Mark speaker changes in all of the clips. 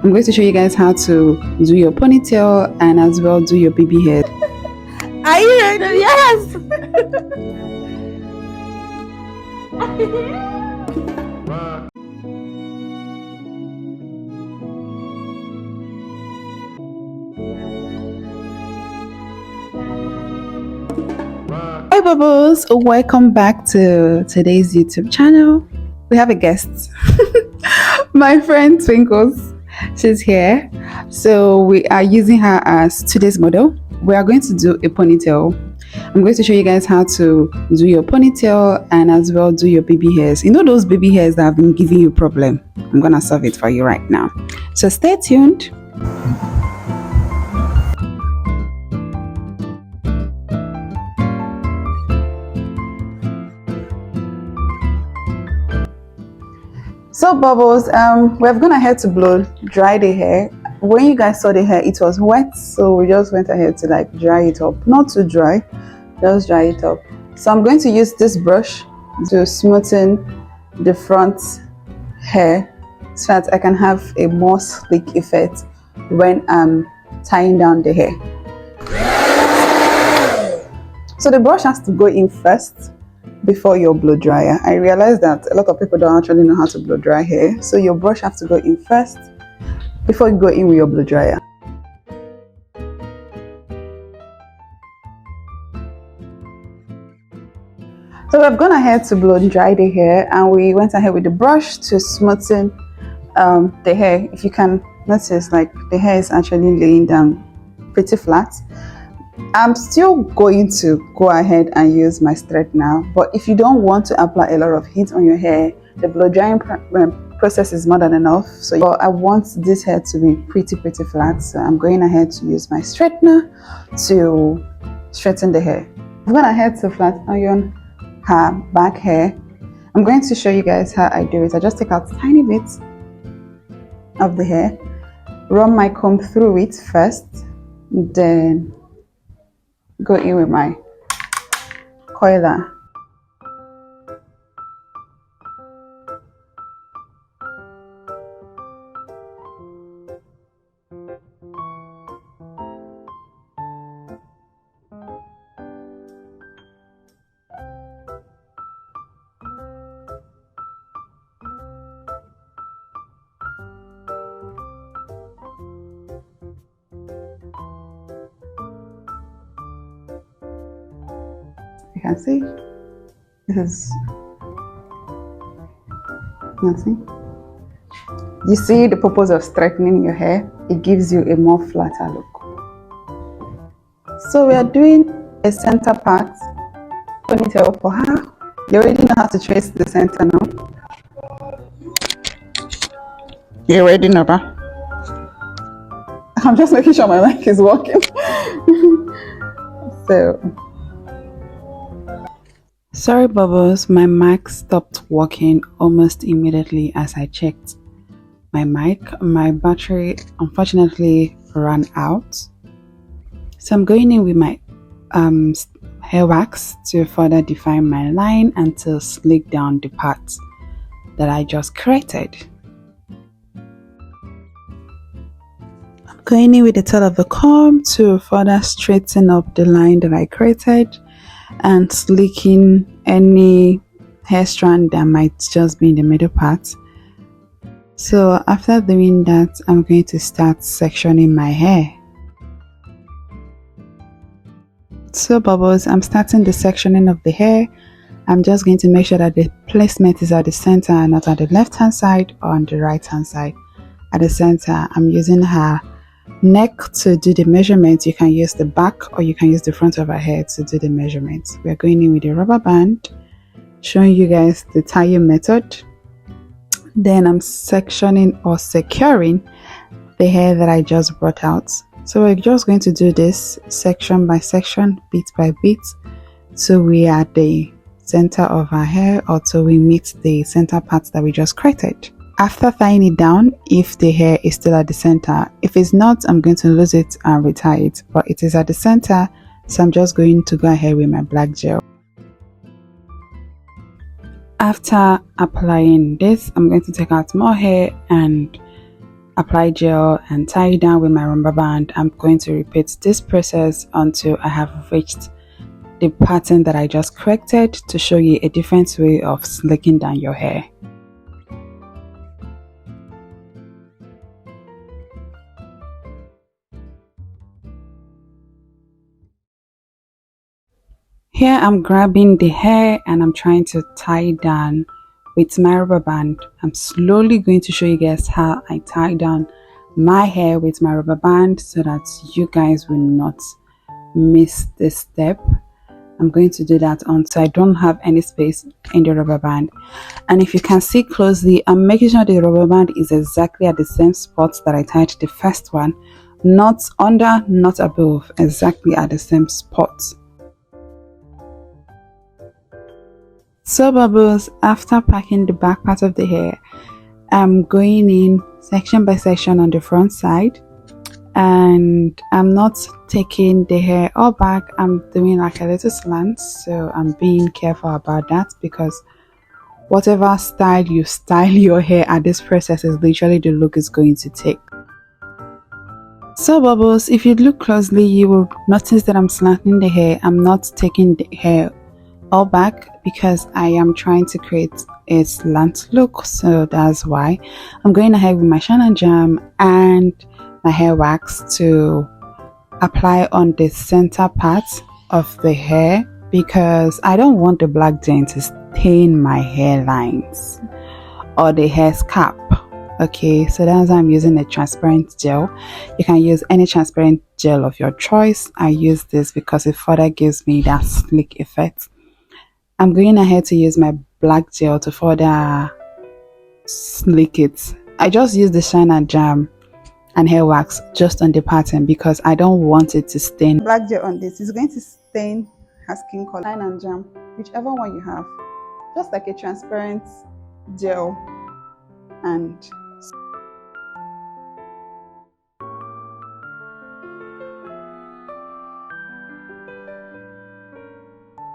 Speaker 1: I'm going to show you guys how to do your ponytail and as well do your baby hair.
Speaker 2: Are you ready? Yes!
Speaker 1: Hi Bubbles, welcome back to today's YouTube channel. We have a guest, my friend Twinkles. She's here, so we are using her as today's model. We are going to do a ponytail. I'm going to show you guys how to do your ponytail and as well do your baby hairs. You know those baby hairs that have been giving you problem? I'm gonna solve it for you right now. So stay tuned. So Bubbles, we're gone ahead to blow dry the hair. When you guys saw the hair, it was wet, so we just went ahead to like dry it up. Not too dry, just dry it up. So I'm going to use this brush to smoothen the front hair so that I can have a more sleek effect when I'm tying down the hair. So the brush has to go in first before your blow dryer. I realized that a lot of people don't actually know how to blow dry hair, so your brush has to go in first before you go in with your blow dryer. So we've gone ahead to blow dry the hair, and we went ahead with the brush to smoothen the hair. If you can notice, like the hair is actually laying down pretty flat. I'm still going to go ahead and use my straightener, but if you don't want to apply a lot of heat on your hair, the blow drying process is more than enough. So I want this hair to be pretty flat, so I'm going ahead to use my straightener to straighten the hair. I'm going ahead to flat iron her back hair. I'm going to show you guys how I do it. I just take out tiny bits of the hair, run my comb through it first, then go in with my coiler. You can see this is nothing. You see the purpose of straightening your hair? It gives you a more flatter look. So we are doing a center part ponytail for her. You already know how to trace the center now. You already know that. I'm just making sure my mic is working. Sorry Bubbles, my mic stopped working almost immediately as I checked my mic. My battery unfortunately ran out. So I'm going in with my hair wax to further define my line and to sleek down the parts that I just created. I'm going in with the tail of the comb to further straighten up the line that I created and sleeking any hair strand that might just be in the middle part. So after doing that, I'm going to start sectioning my hair. So Bubbles, I'm starting the sectioning of the hair. I'm just going to make sure that the placement is at the center and not at the left hand side or on the right hand side. At the center, I'm using her neck to do the measurements. You can use the back or you can use the front of her hair to do the measurements. We're going in with a rubber band, showing you guys the tying method. Then I'm sectioning or securing the hair that I just brought out. So we're just going to do this section by section, bit by bit, so we are at the center of our hair or till we meet the center parts that we just created. After tying it down, if the hair is still at the center, if it's not, I'm going to lose it and retie it, but it is at the center, so I'm just going to go ahead with my black gel. After applying this, I'm going to take out more hair and apply gel and tie it down with my rubber band. I'm going to repeat this process until I have reached the pattern that I just corrected to show you a different way of slicking down your hair. Here I'm grabbing the hair and I'm trying to tie it down with my rubber band. I'm slowly going to show you guys how I tie down my hair with my rubber band so that you guys will not miss this step. I'm going to do that until I don't have any space in the rubber band. And if you can see closely, I'm making sure the rubber band is exactly at the same spot that I tied the first one, not under, not above, exactly at the same spot. So bubbles, after packing the back part of the hair, I'm going in section by section on the front side, and I'm not taking the hair all back. I'm doing like a little slant, so I'm being careful about that because whatever style you style your hair at this process is literally the look it's going to take. So bubbles, if you look closely, you will notice that I'm slanting the hair. I'm not taking the hair all back because I am trying to create a slant look, so that's why I'm going ahead with my shine and jam and my hair wax to apply on the center part of the hair because I don't want the black gel to stain my hairlines or the hair scalp. Okay, so that's why I'm using a transparent gel. You can use any transparent gel of your choice. I use this because it further gives me that slick effect. I'm going ahead to use my black gel to further slick it. I just use the shine and jam and hair wax just on the pattern because I don't want it to stain. Black gel on this is going to stain her skin color. Shine and jam, whichever one you have, just like a transparent gel. And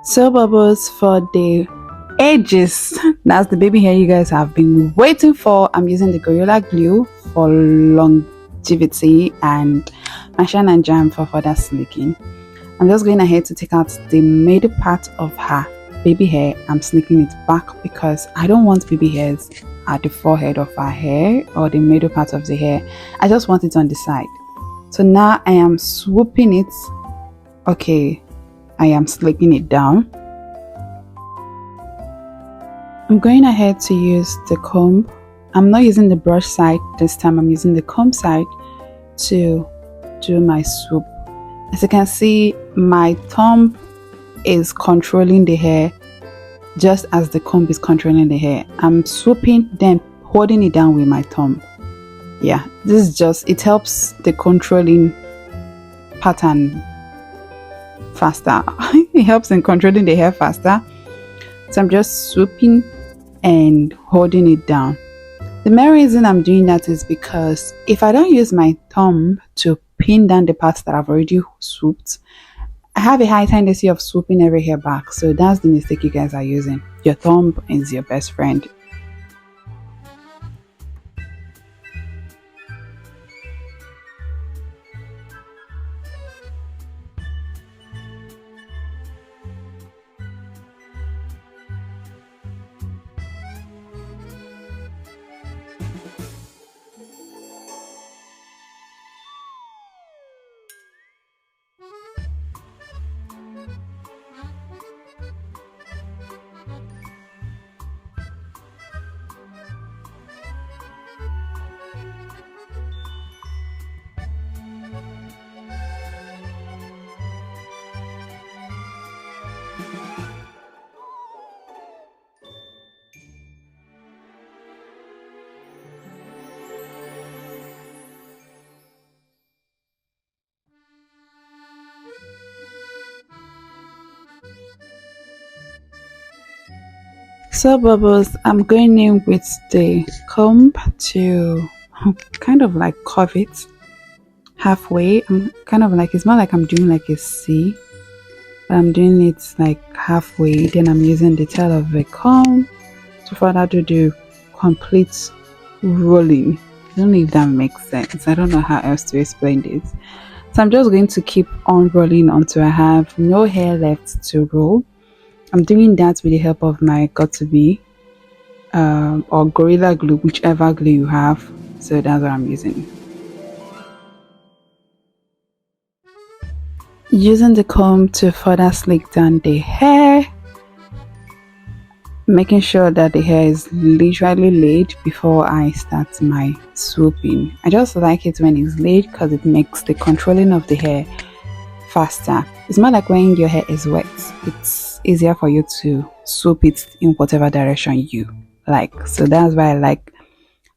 Speaker 1: so bubbles, for the edges, that's the baby hair you guys have been waiting for, I'm using the Gorilla Glue for longevity and my shine and jam for further slicking. I'm just going ahead to take out the middle part of her baby hair. I'm slicking it back because I don't want baby hairs at the forehead of her hair or the middle part of the hair. I just want it on the side. So now I am swooping it. Okay, I am slicking it down. I'm going ahead to use the comb. I'm not using the brush side this time, I'm using the comb side to do my swoop. As you can see, my thumb is controlling the hair just as the comb is controlling the hair. I'm swooping, then holding it down with my thumb. Yeah, this is just, it helps the controlling pattern faster. It helps in controlling the hair faster. So I'm just swooping and holding it down. The main reason I'm doing that is because if I don't use my thumb to pin down the parts that I've already swooped, I have a high tendency of swooping every hair back. So that's the mistake you guys are using. Your thumb is your best friend. So bubbles, I'm going in with the comb to kind of like curve it halfway. I'm kind of like, it's more like I'm doing like a C, but I'm doing it like halfway. Then I'm using the tail of the comb to further do the complete rolling. I don't know if that makes sense. I don't know how else to explain this. So I'm just going to keep on rolling until I have no hair left to roll. I'm doing that with the help of my got to be or gorilla glue, whichever glue you have. So that's what I'm using. Using the comb to further slick down the hair, making sure that the hair is literally laid before I start my swooping. I just like it when it's laid because it makes the controlling of the hair faster. It's more like when your hair is wet, it's easier for you to swoop it in whatever direction you like. So that's why I like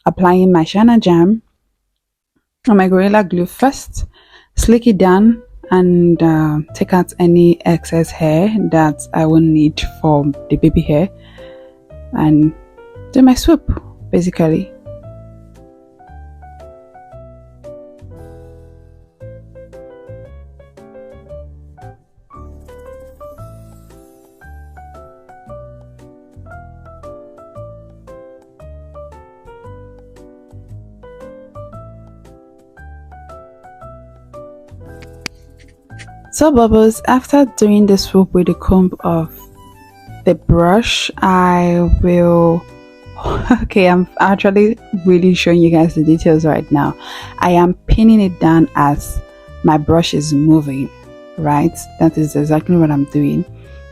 Speaker 1: applying my Shana Jam on my Gorilla Glue first, slick it down, and take out any excess hair that I will need for the baby hair and do my swoop basically. So Bubbles, after doing the swoop with the comb of the brush, I will okay, I'm actually really showing you guys the details right now. I am pinning it down as my brush is moving, right? That is exactly what I'm doing.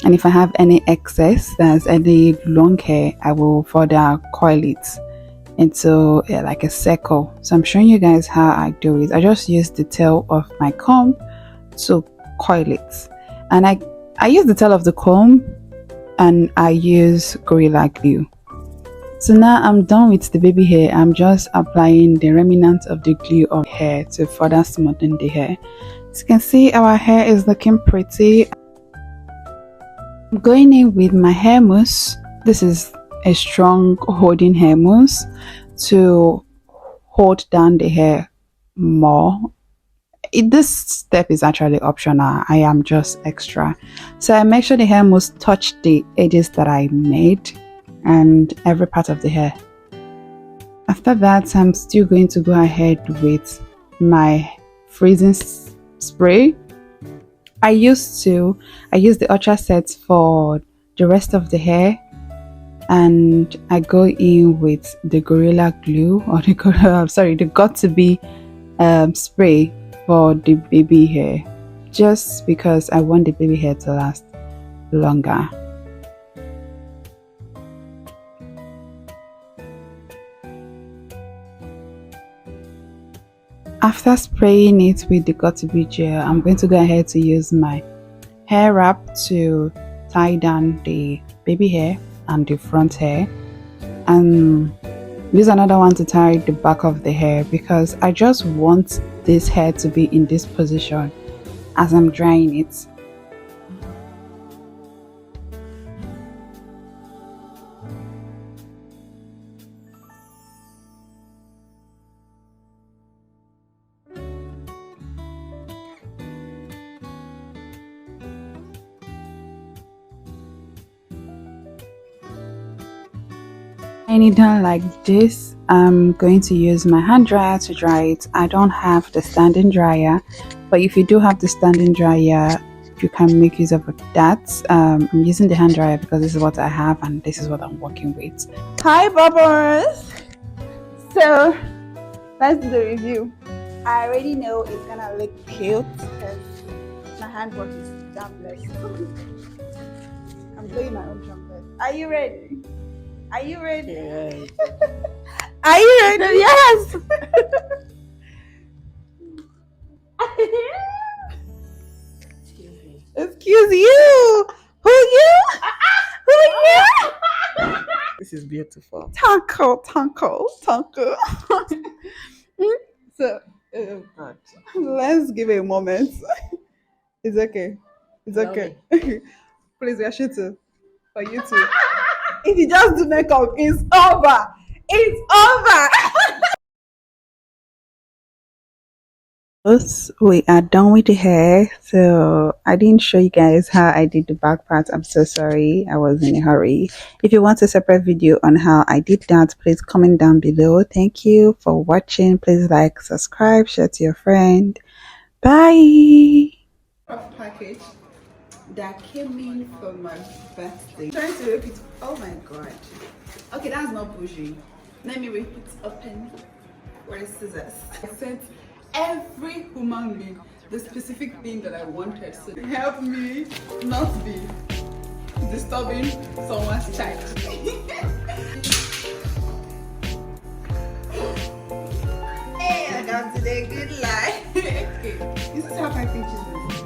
Speaker 1: And if I have any excess, there's any long hair, I will further coil it into like a circle. So I'm showing you guys how I do it. I just use the tail of my comb to coil it, and I use the tail of the comb and I use Gorilla Glue. So now I'm done with the baby hair. I'm just applying the remnant of the glue on hair to further smoothen the hair. As you can see, our hair is looking pretty. I'm going in with my hair mousse. This is a strong holding hair mousse to hold down the hair more. This step is actually optional. I am just extra. So I make sure the hair must touch the edges that I made and every part of the hair. After that, I'm still going to go ahead with my freezing spray. I use the ultra set for the rest of the hair, and I go in with the Gorilla Glue or the got to be spray for the baby hair, just because I want the baby hair to last longer. After spraying it with the got to be gel, I'm going to go ahead to use my hair wrap to tie down the baby hair and the front hair, and use another one to tie the back of the hair, because I just want this hair to be in this position as I'm drying it. When it's done like this, I'm going to use my hand dryer to dry it. I don't have the standing dryer, but if you do have the standing dryer, you can make use of that. I'm using the hand dryer because this is what I have and this is what I'm working with.
Speaker 2: Hi, Bubbles. So let's do the review. I already know it's gonna look cute because my handwork is damn blessed. I'm blowing my own trumpet. Are you ready? Are you ready?
Speaker 3: Yes.
Speaker 2: Are you ready? Yes. Excuse you. Who you? Who you?
Speaker 3: This is beautiful.
Speaker 2: Taco. So
Speaker 3: Oh God.
Speaker 2: let's give it a moment. It's okay. It's
Speaker 3: Allow
Speaker 2: okay. Please, we are shooting for you too. If you just do makeup, it's over. It's over.
Speaker 1: We are done with the hair, so I didn't show you guys how I did the back part. I'm so sorry, I was in a hurry. If you want a separate video on how I did that, please comment down below. Thank you for watching. Please like, subscribe, share to your friend. Bye.
Speaker 2: Package that came in for my birthday. I'm trying to rip it. Oh my god. Okay, that's not bougie. Let me rip it open. Where is scissors? I sent every human being the specific thing that I wanted. So help me not be disturbing someone's child. Hey, I got today good life. Okay, this is how my pictures look.